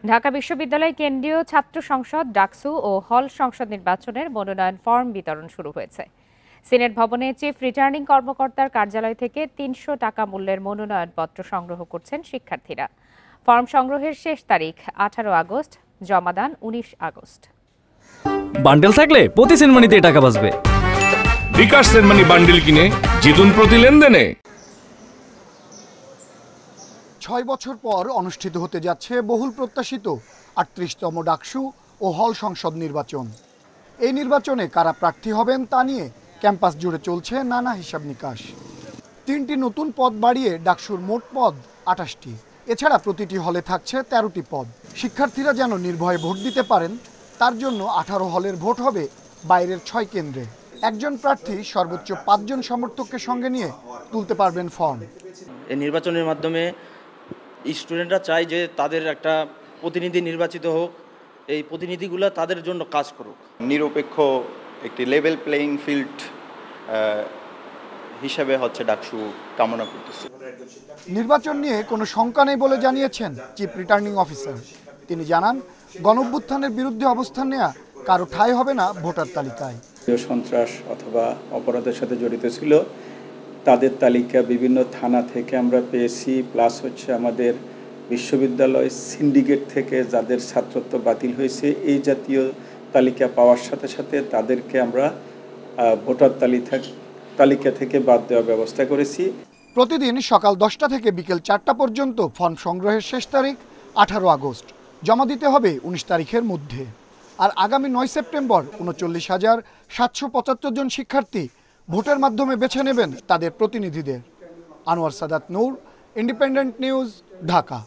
ঢাকা বিশ্ববিদ্যালয় কেন্দ্রীয় ছাত্র সংসদ ডাকসু ও হল সংসদ নির্বাচনের মনোনয়ন ফরম বিতরণ শুরু হয়েছে। সিনেট ভবনে চিফ রিটার্নিং কর্মকর্তার কার্যালয় থেকে ৩০০ টাকা মূল্যের মনোনয়নপত্র সংগ্রহ করছেন শিক্ষার্থীরা। ফরম সংগ্রহের শেষ তারিখ ১৮ আগস্ট, জমাদান ১৯ আগস্ট। বান্ডেল থাকলে প্রতি সেনমানিতে টাকা বাঁচবে। বিকাশ সেনমানি বান্ডেল কিনে জিতুন প্রতি লেনদেনে। ৬ বছর পর অনুষ্ঠিত হতে যাচ্ছে বহুল প্রত্যাশিত ৩৮তম ডাকসু ও হল সংসদ নির্বাচন। এই নির্বাচনে কারা প্রার্থী হবেন তা নিয়ে ক্যাম্পাস জুড়ে চলছে নানা হিসাব নিকাশ। ৩টি নতুন পদ বাড়িয়ে ডাকসুর মোট পদ ২৮টি। এছাড়া প্রতিটি হলে থাকছে ১৩টি পদ। শিক্ষার্থীরা যেন নির্ভয়ে ভোট দিতে পারেন তার জন্য ১৮ হলের ভোট হবে বাইরের ৬ কেন্দ্রে। একজন প্রার্থী সর্বোচ্চ ৫ জন সমর্থককে সঙ্গে নিয়ে তুলতে পারবেন ফর্ম। এই নির্বাচনের মাধ্যমে স্টুডেন্টরা চায় যে তাদের একটা প্রতিনিধি নির্বাচিত হোক, এই প্রতিনিধিগুলো তাদের জন্য কাজ করুক। নিরপেক্ষ একটি লেভেল প্লেইং ফিল্ড হিসেবে ডাকসু কামনা করতেছি। নির্বাচন নিয়ে কোনো শঙ্কা নেই বলে জানিয়েছেন চিফ রিটার্নিং অফিসার। তিনি জানান, গণঅভ্যুত্থানের বিরুদ্ধে অবস্থান নেওয়া কারো ঠাঁই হবে না ভোটার তালিকায়। সন্ত্রাস অথবা অপরাধের সাথে জড়িত ছিল তাদের তালিকা বিভিন্ন থানা থেকে আমরা পেয়েছি, প্লাস আমাদের বিশ্ববিদ্যালয় সিন্ডিকেট থেকে যাদের ছাত্রত্ব বাতিল হয়েছে এই জাতীয় তালিকা পাওয়ার সাথে সাথে তাদেরকে আমরা ভোটার তালিকা থেকে বাদ দেওয়ার ব্যবস্থা করেছি। প্রতিদিন সকাল ১০টা থেকে বিকেল ৪টা পর্যন্ত ফর্ম সংগ্রহের শেষ তারিখ ১৮ আগস্ট। জমা দিতে হবে ১৯ তারিখের মধ্যে। আর আগামী ৯ সেপ্টেম্বর ৩৯,৭৭৫ জন শিক্ষার্থী ভোটের মাধ্যমে বেছে নেবেন তাদের প্রতিনিধিদের। আনোয়ার সাদাত নূর, ইন্ডিপেন্ডেন্ট নিউজ, ঢাকা।